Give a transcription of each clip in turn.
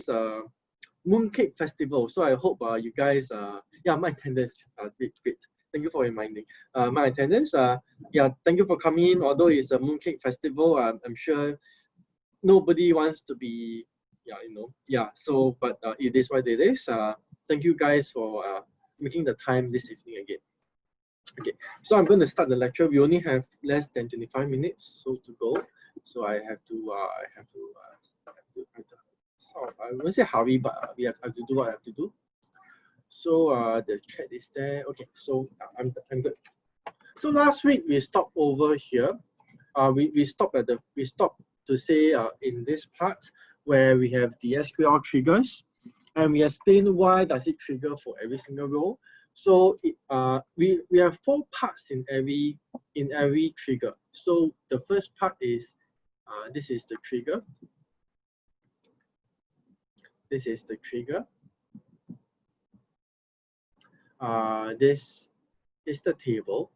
Mooncake Festival. So I hope you guys, yeah, my attendance, great. Thank you for reminding. My attendance, yeah, thank you for coming in. Although it's a Mooncake Festival, I'm sure nobody wants to be, yeah, you know, yeah. So, but it is what it is. Thank you guys for making the time this evening again. Okay, so I'm going to start the lecture. We only have less than 25 minutes so to go. So I have to so I won't say hurry, but we have to do what I have to do. So the chat is there. Okay, so I'm good. So last week we stopped over here. We stopped to say in this part where we have the SQL triggers, and we explain why does it trigger for every single row. So we have 4 parts in every trigger. So the first part is this is the trigger. This is the trigger. This is the table.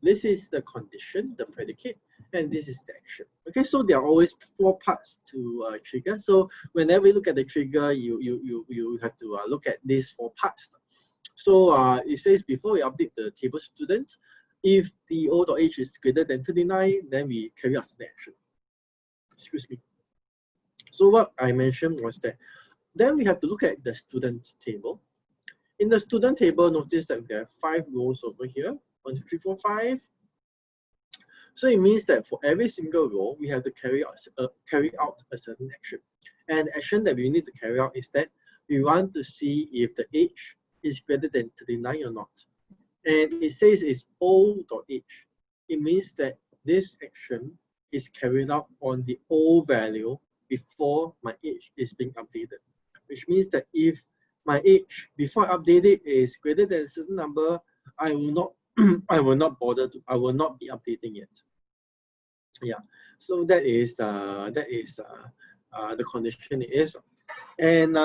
This is the condition, the predicate, and this is the action. Okay, so there are always 4 parts to trigger. So whenever you look at the trigger, you have to look at these 4 parts. So it says before we update the table student, if the O.H is greater than 39, then we carry out the action. Excuse me. So what I mentioned was that then we have to look at the student table. In the student table, notice that we have 5 rows over here. 1, 2, 3, 4, 5. So it means that for every single row, we have to carry out a certain action. And the action that we need to carry out is that we want to see if the age is greater than 39 or not. And it says it's O.H. It means that this action is carried out on the O value before my age is being updated. Which means that if my age before I update it is greater than a certain number, I will not I will not be updating it. Yeah, so that is the condition it is, and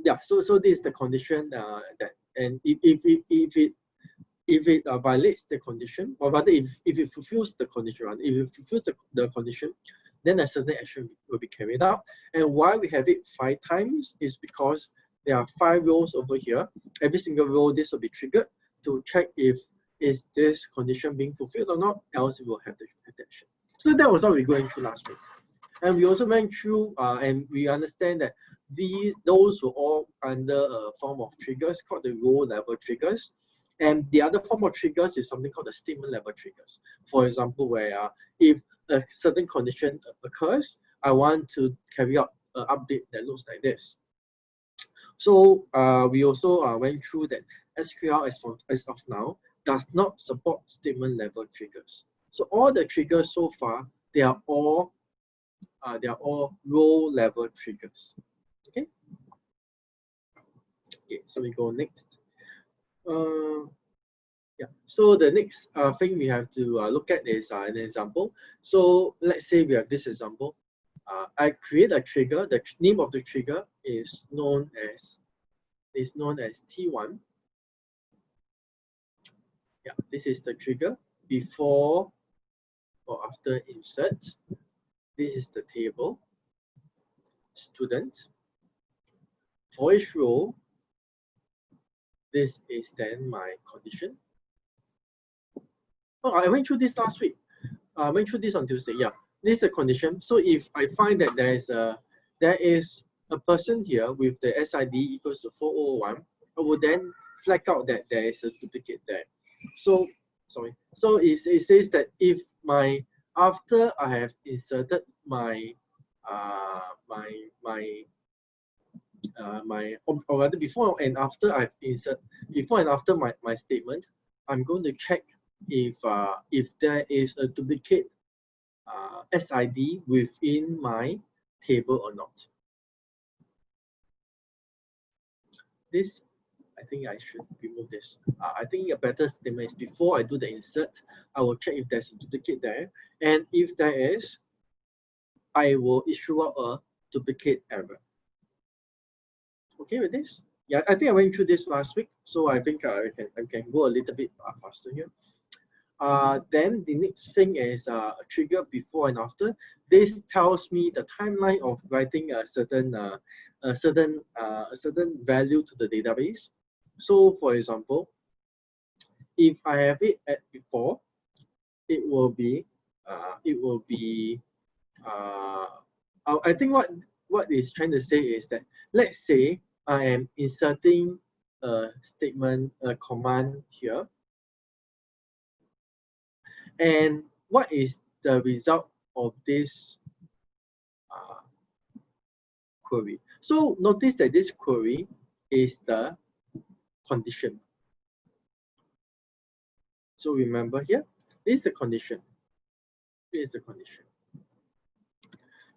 yeah, so this is the condition that, and if it violates the condition, or rather if it fulfills the condition, if it fulfills the condition, then a certain action will be carried out. And why we have it 5 times is because there are 5 rows over here. Every single row, this will be triggered to check if is this condition being fulfilled or not, else we will have the action. So that was what we were going through last week. And we also went through and we understand that those were all under a form of triggers called the row level triggers. And the other form of triggers is something called the statement level triggers. For example, where if a certain condition occurs, I want to carry out an update that looks like this. So we also went through that SQL as of now does not support statement level triggers. So all the triggers so far, they are all row level triggers. Okay. Okay, so we go next. Yeah. So the next thing we have to look at is an example. So let's say we have this example. I create a trigger. The name of the trigger is known as T1. Yeah, this is the trigger before or after insert. This is the table, student. For each row, this is then my condition. Oh, I went through this last week. I went through this on Tuesday. Yeah, this is a condition. So if I find that there is a person here with the SID equals to 4001, I will then flag out that there is a duplicate there. So sorry. So it says that if after I have inserted or rather before and after my statement, I'm going to check if there is a duplicate SID within my table or not. This, I think I should remove this. I think a better statement is before I do the insert, I will check if there's a duplicate there. And if there is, I will issue out a duplicate error. Okay with this? Yeah, I think I went through this last week, so I think I can go a little bit faster here. Then the next thing is a trigger before and after. This tells me the timeline of writing a certain value to the database. So for example, if I have it at before, it will be I think what it's trying to say is that, let's say I am inserting a statement, a command here, and what is the result of this query? So notice that this query is the condition. So remember here, this is the condition. This is the condition.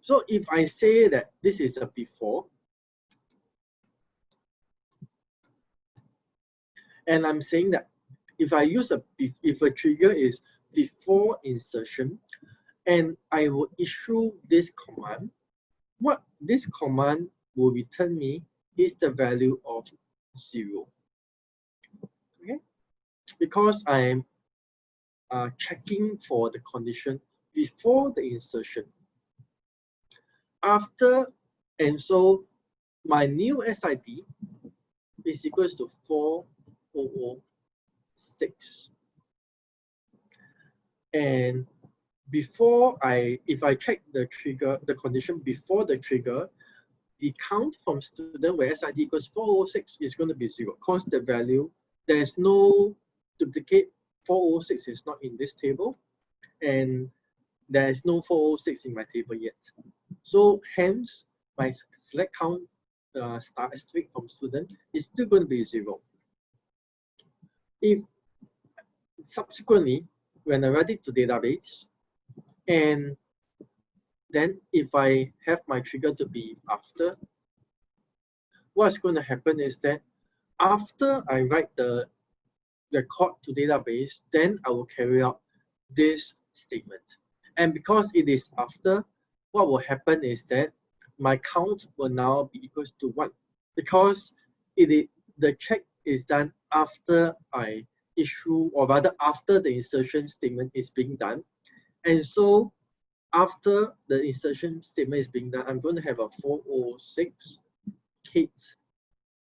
So if I say that this is a before, and I'm saying that if I use if a trigger is before insertion, and I will issue this command, what this command will return me is the value of 0. Okay, because I am checking for the condition before the insertion. After, and so my new SID is equals to 4006. And before if I check the trigger, the condition before the trigger, the count from student where SID equals 406 is going to be 0, because the value, there's no duplicate. 406 is not in this table, and there is no 406 in my table yet. So hence, my select count star asterisk from student is still going to be 0. If subsequently, when I write it to database, and then if I have my trigger to be after, what's going to happen is that after I write the record to database, then I will carry out this statement. And because it is after, what will happen is that my count will now be equals to 1, because the check is done after I issue, or rather after the insertion statement is being done. And so after the insertion statement is being done, I'm going to have a 406 Kate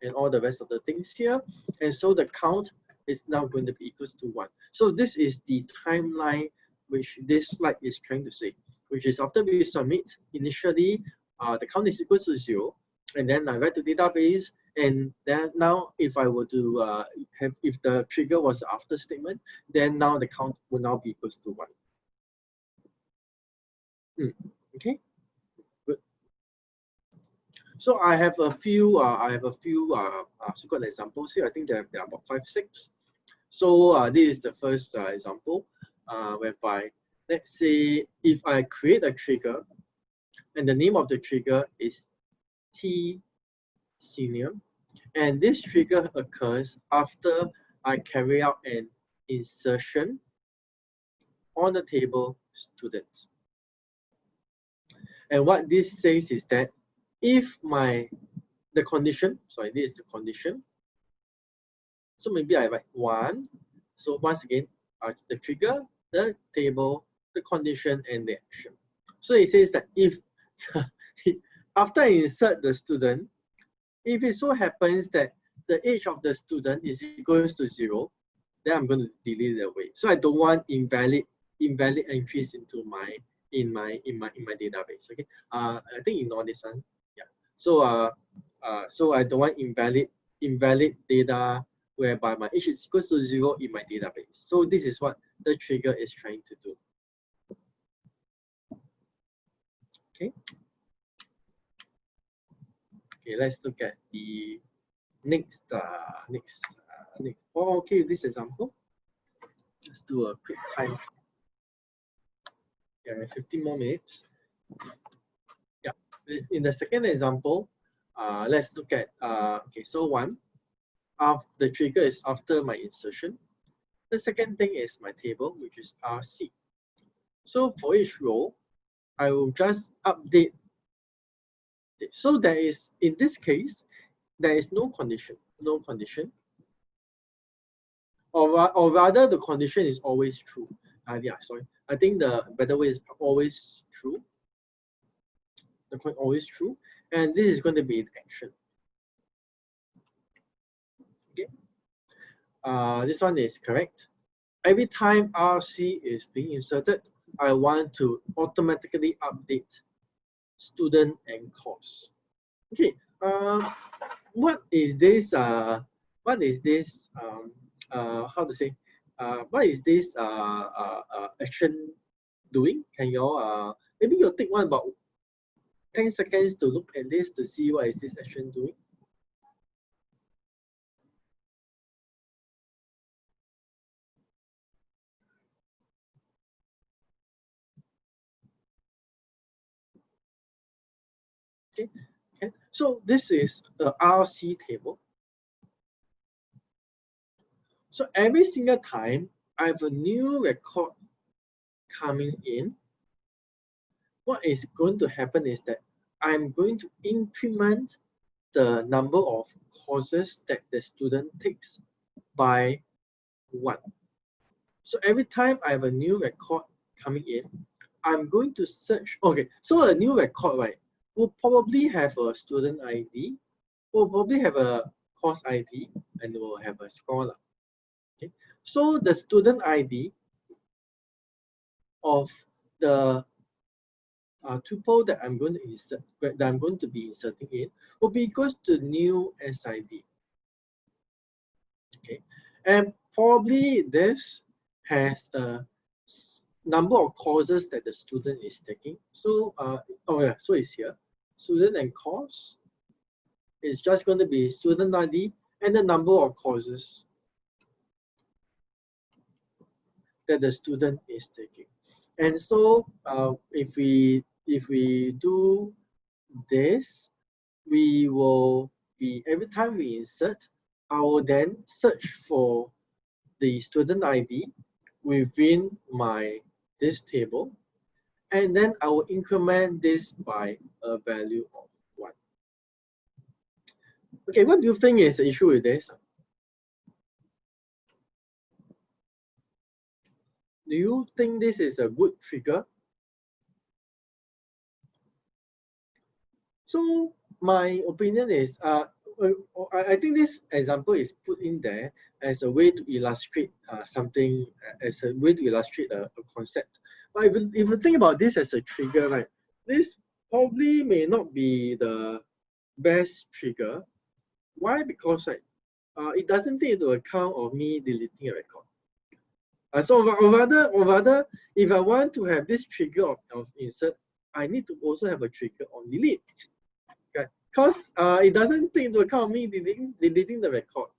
and all the rest of the things here. And so the count is now going to be equals to 1. So this is the timeline which this slide is trying to say, which is after we submit, initially the count is equals to 0, and then I write to database, and then now if I were to if the trigger was the after statement, then now the count will now be equals to 1. Okay, good. So I have a few so-called examples here. I think there are about 5, 6. So this is the first example, whereby, let's say if I create a trigger, and the name of the trigger is T senior, and this trigger occurs after I carry out an insertion on the table students. And what this says is that if the condition, sorry, this is the condition. So maybe I write 1. So once again, the trigger, the table, the condition, and the action. So it says that if after I insert the student, if it so happens that the age of the student is equals to 0, then I'm going to delete it away. So I don't want invalid entries into my database. Okay. I think ignore this one. Yeah. So so I don't want invalid data whereby my age is equals to 0 in my database. So this is what the trigger is trying to do. Okay. Okay, let's look at the next. Oh, okay, this example. Let's do a quick time. Yeah, 15 more minutes. Yeah, in the second example, let's look at okay. So 1, the trigger is after my insertion. The second thing is my table, which is RC. So for each row, I will just update. So there is, in this case, there is no condition. or rather the condition is always true. Yeah, sorry. I think the better way is always true. Always true, and this is going to be an action. Okay. This one is correct. Every time RC is being inserted, I want to automatically update student and course. Okay. What is this? What is this? How to say? What is this action doing? Can you maybe you'll take one about 10 seconds to look at this to see what is this action doing. Okay. So this is the RC table. So every single time I have a new record coming in, what is going to happen is that I'm going to increment the number of courses that the student takes by 1. So every time I have a new record coming in, I'm going to search. Okay, so a new record, right, will probably have a student ID, will probably have a course ID, and will have a score. Okay, so the student ID of the tuple that I'm going to insert, that I'm going to be inserting in, will be equals to new SID. Okay, and probably this has a number of courses that the student is taking. So, oh yeah, so it's here. Student and course is just going to be student ID and the number of courses that the student is taking. And so, if we do this, we will be, every time we insert, I will then search for the student ID within this table, and then I will increment this by a value of 1. Okay, what do you think is the issue with this? Do you think this is a good trigger? So my opinion is, I think this example is put in there as a way to illustrate something, as a way to illustrate a concept. But if you think about this as a trigger, right, this probably may not be the best trigger. Why? Because right, it doesn't take into account of me deleting a record. Or rather, if I want to have this trigger of insert, I need to also have a trigger on delete. Okay, because it doesn't take into account me deleting the record.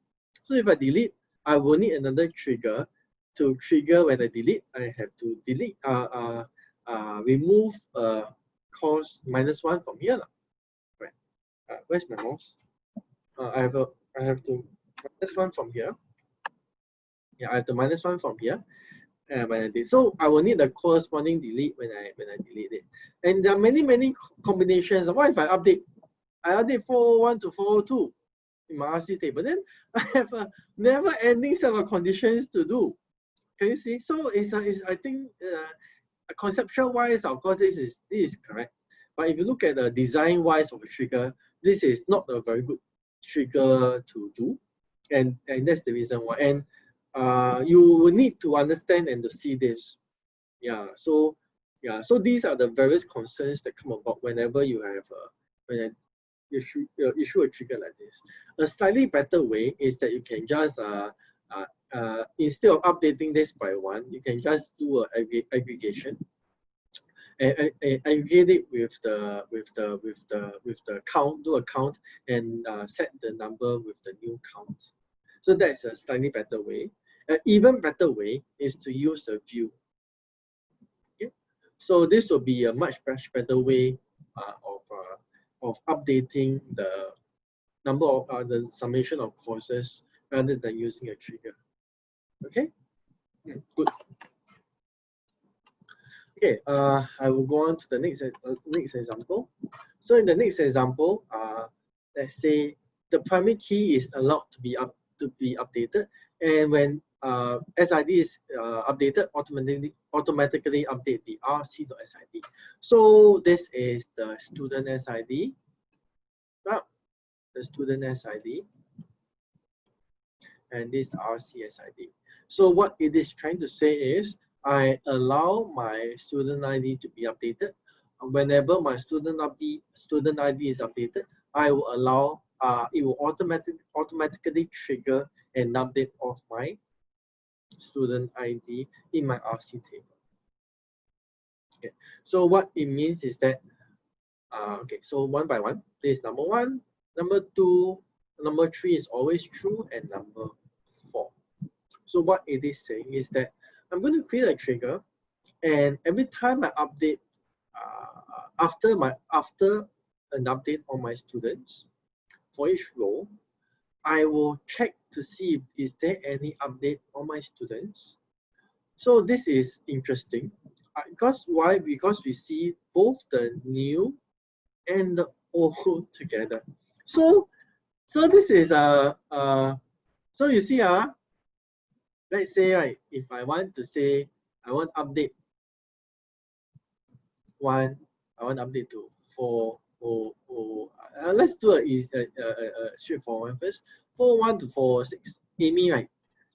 So if I delete, I will need another trigger to trigger when I delete. I have to delete, remove course -1 from here. Right. Where's my mouse? I have to -1 from here. Yeah, I have to -1 from here. When I did. So I will need the corresponding delete when I delete it. And there are many combinations. What if I update? I update 401 to 402 in my RC table. Then I have a never-ending set of conditions to do. Can you see? So I think conceptual-wise, of course, this is correct. But if you look at the design-wise of a trigger, this is not a very good trigger to do, and that's the reason why. And you will need to understand and to see this. Yeah. So these are the various concerns that come about whenever you have when you issue a trigger like this. A slightly better way is that you can just instead of updating this by 1, you can just do a aggregation. Aggregate it with the count, do a count, and set the number with the new count. So that's a slightly better way. An even better way is to use a view. Okay? So this will be a much better way of updating the number of the summation of courses rather than using a trigger. Okay, good. Okay, I will go on to the next example. So in the next example, let's say the primary key is allowed to be to be updated, and when SID is updated, automatically update the rc.sid. So this is the student SID. The student SID, and this is the RC SID. So what it is trying to say is, I allow my student ID to be updated. Whenever my student ID is updated, I will allow it will automatically trigger an update of my student ID in my RC table. Okay, so what it means is that okay, so one by one, this is number one, number two, number three is always true, and number four. So what it is saying is that I'm going to create a trigger, and every time I update after an update on my students for each row, I will check to see if is there any update on my students. So this is interesting because why? Because we see both the new and the old together. So this is so you see let's say right, if I want to say I want update one, I want update to 400. Let's do a straightforward one first. 401 to 406. Amy, right?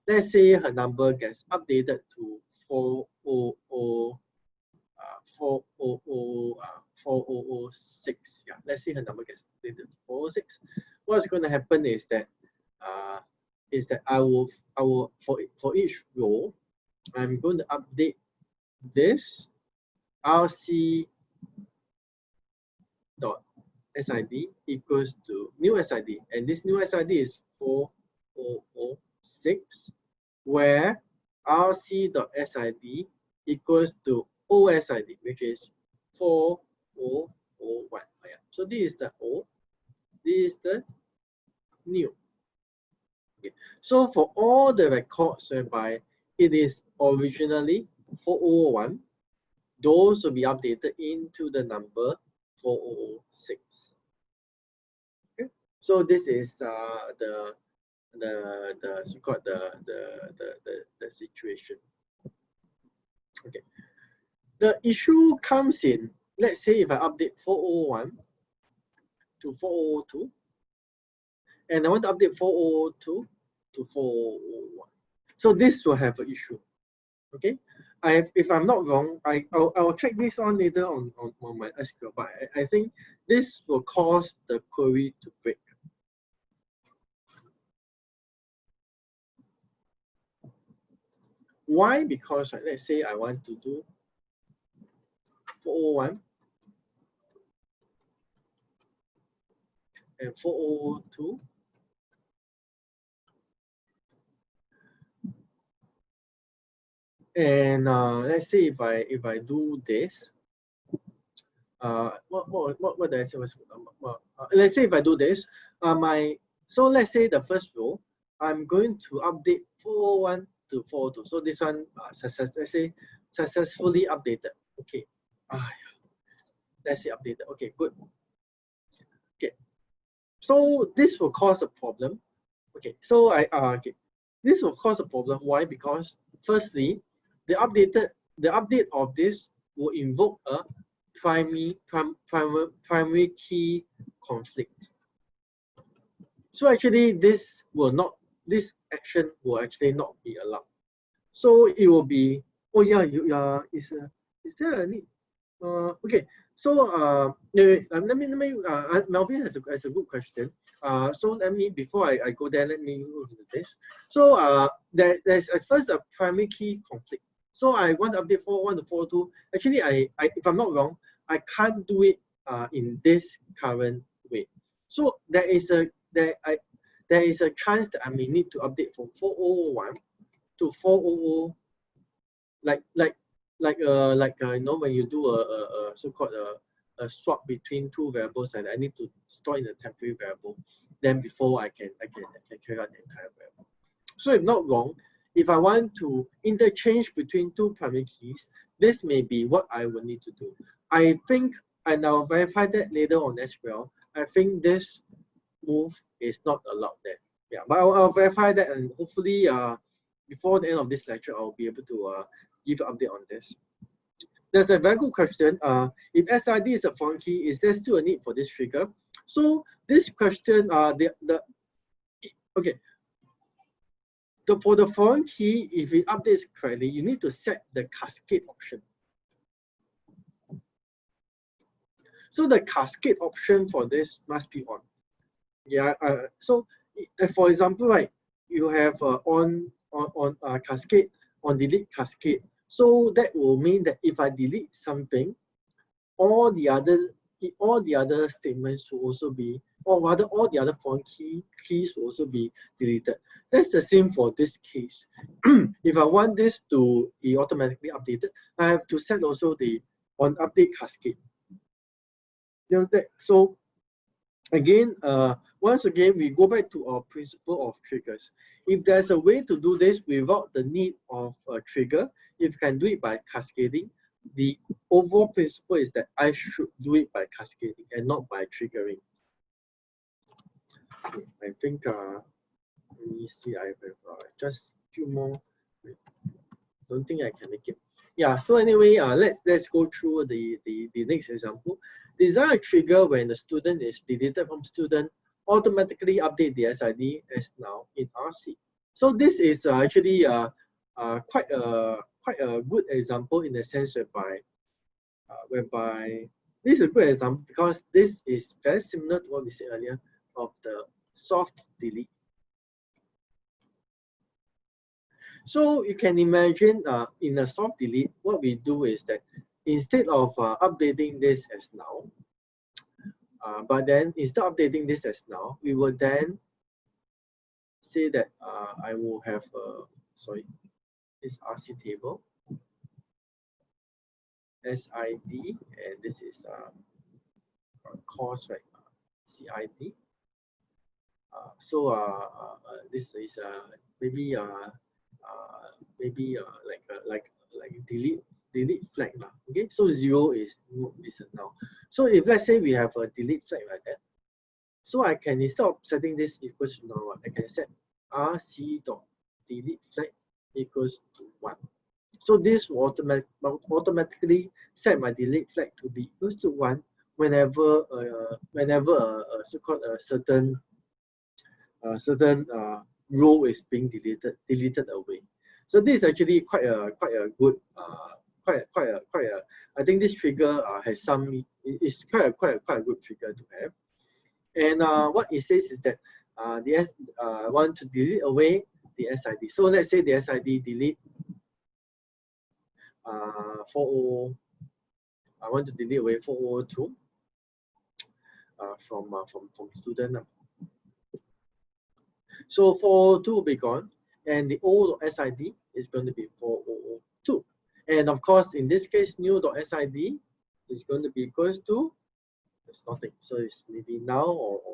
Let's say her number gets updated to 4006. Yeah, let's say her number gets updated to 406. What's going to happen is that I will for each row, I'm going to update this rc dot SID equals to new SID, and this new SID is 4006, where rc dot SID equals to OSID, which is 4001. Yeah. So this is the old, this is the new. Okay. So for all the records whereby it is originally 4001, those will be updated into the number 4006. Okay. So this is the so-called the situation. Okay. The issue comes in, let's say if I update 4001 to 4002, and I want to update 4002 to 4001. So this will have an issue. Okay, if I'm not wrong, I'll check this on later on my SQL, but I think this will cause the query to break. Why? Because let's say I want to do 401 and 402. And let's say if I do this, what did I say was let's say if I do this, so let's say the first row, I'm going to update 401 to 402. So this one let's say successfully updated. Okay, let's say updated. Okay, good. Okay, so this will cause a problem. Okay, so okay, this will cause a problem. Why? Because firstly, the update of this will invoke a primary key conflict. So actually, this action will actually not be allowed. So it will be, oh yeah, is there any okay? So let me Melvin has a good question. So let me, before I go there, let me look into this. So there's first a primary key conflict. So I want to update 401 to 402. Actually, if I'm not wrong, I can't do it in this current way. So there is a chance that I may need to update from 4001 to 400, you know, when you do a so-called a swap between two variables, and I need to store in a temporary variable, then before I can carry out the entire variable. So if not wrong, if I want to interchange between two primary keys, this may be what I will need to do. I think, and I'll verify that later on as well, I think this move is not allowed there. Yeah, but I'll verify that, and hopefully before the end of this lecture, I'll be able to give an update on this. That's a very good question. If SID is a foreign key, is there still a need for this trigger? So this question, okay, for the foreign key, if it updates correctly, you need to set the cascade option. So the cascade option for this must be on. Yeah. So for example, right, you have on cascade, on delete cascade. So that will mean that if I delete something, all the other statements will also be, or rather all the other foreign keys will also be deleted. That's the same for this case. If I want this to be automatically updated, I have to set also the on update cascade. You know, so again, once again, we go back to our principle of triggers. If there's a way to do this without the need of a trigger, if you can do it by cascading, the overall principle is that I should do it by cascading and not by triggering. Okay, I think, let me see, I have just a few more. Don't think I can make it. Yeah, so anyway, let's go through the next example. Design a trigger when the student is deleted from student, automatically update the SID as now in RC. So this is actually quite a good example in the sense whereby this is a good example because this is very similar to what we said earlier of the soft delete. So you can imagine in a soft delete, what we do is that instead of updating this as now, but then instead of updating this as now, we will then say that I will have, sorry, this RC table, SID, and this is course, right, CID. This is maybe like delete flag now. Okay, so 0 is a null. So if let's say we have a delete flag like that, so I can, instead of setting this equals to null, I can set rc dot delete flag equals to 1. So this will automatically set my delete flag to be equals to 1 whenever a so-called a certain row is being deleted away. So this is actually quite a good I think this trigger has some, is quite a good trigger to have. And what it says is that want to delete away the SID. So let's say the SID delete 40, I want to delete away 4002 from student. So 402 will be gone, and the old.sid is going to be 4002. And of course, in this case, new.sid is going to be equals to, there's nothing. So it's maybe now or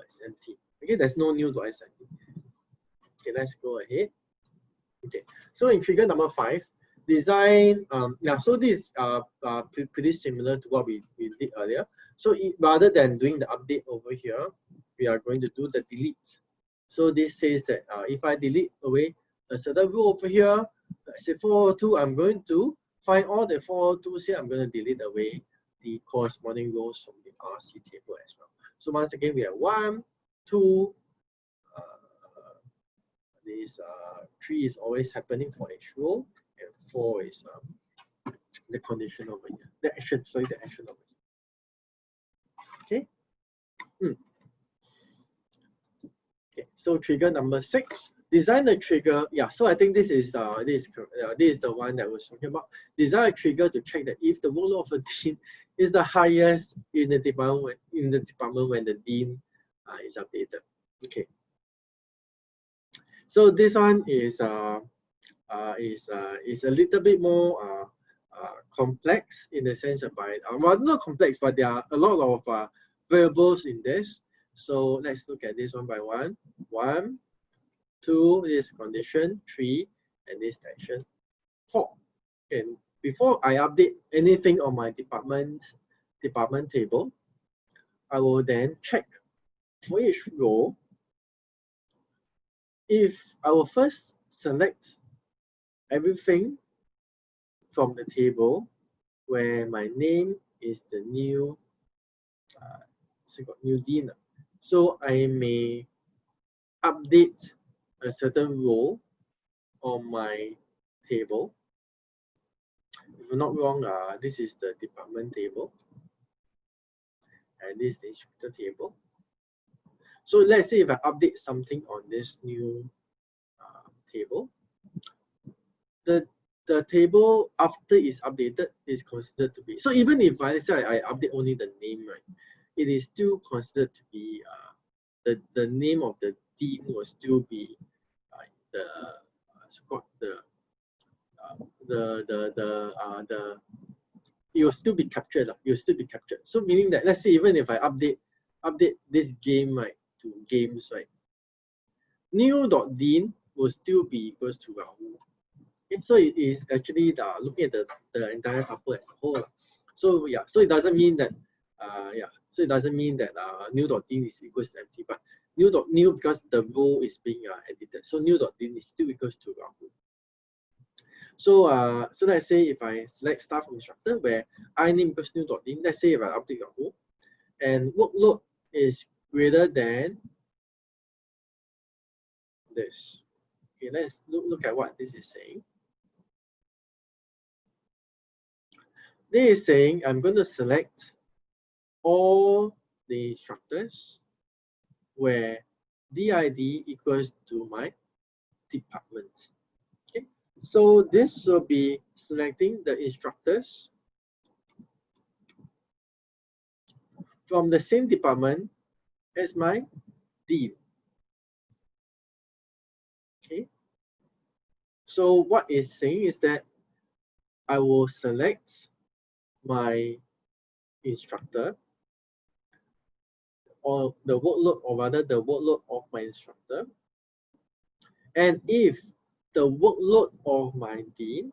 it's empty. Okay, there's no new.sid. Okay, let's go ahead. Okay, so in trigger number 5, design, yeah, so this is pretty similar to what we did earlier. So rather than doing the update over here, we are going to do the delete. So this says that if I delete away a certain row over here, let's say 402, I'm going to find all the 402s here. I'm going to delete away the corresponding rows from the RC table as well. So once again, we have 1, 2, this 3 is always happening for each row, and 4 is the condition over here. The action, sorry, the action over here. Okay. Okay, so trigger number 6, design a trigger. Yeah, so I think this is the one that was talking about. Design a trigger to check that if the workload of a dean is the highest in the department when the dean is updated. Okay. So this one is a little bit more complex in the sense of well, not complex, but there are a lot of variables in this. So let's look at this one by one. 1, 2 is condition, 3, and this action 4. Okay, before I update anything on my department table, I will then check for each row if I will first select everything from the table where my name is the new new dean. So I may update a certain row on my table. If I'm not wrong, this is the department table, and this is the instructor table. So let's say if I update something on this new table, the table after it's updated is considered to be, so even if let's say I update only the name, right, it is still considered to be the name of the dean will still be the so-called the it will still be captured. It will still be captured. So meaning that let's say even if I update this game, right, to games, right, new.dean will still be equals to Rahul. Okay, so it is actually looking at the entire tuple as a whole. So yeah, so it doesn't mean that so it doesn't mean that new.dean is equals to empty, but new because the row is being edited. So new.dean is still equals to Rahul. So so let's say if I select start from instructor where I name equals new.dean, let's say if I update Rahul and workload is greater than this. Okay, let's look at what this is saying. This is saying I'm going to select all the instructors where DID equals to my department. Okay, so this will be selecting the instructors from the same department as my dean. Okay, so what it's saying is that I will select my instructor or the workload, or rather the workload of my instructor, and if the workload of my dean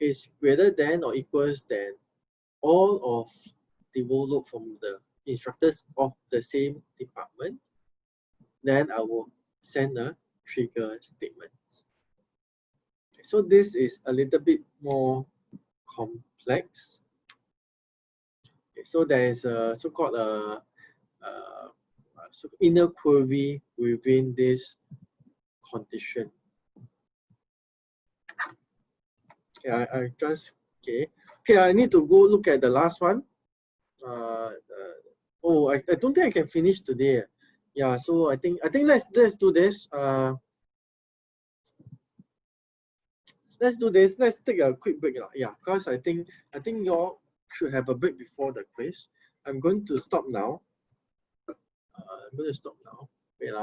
is greater than or equals than all of the workload from the instructors of the same department, then I will send a trigger statement. So this is a little bit more complex. Okay, so there is a so-called inner query within this condition. Okay, I just okay. I need to go look at the last one. Oh, I don't think I can finish today. Yeah, so I think let's do this. Let's do this. Let's take a quick break. Yeah, because I think you all should have a break before the quiz. I'm going to stop now. I'm going to stop now. Wait.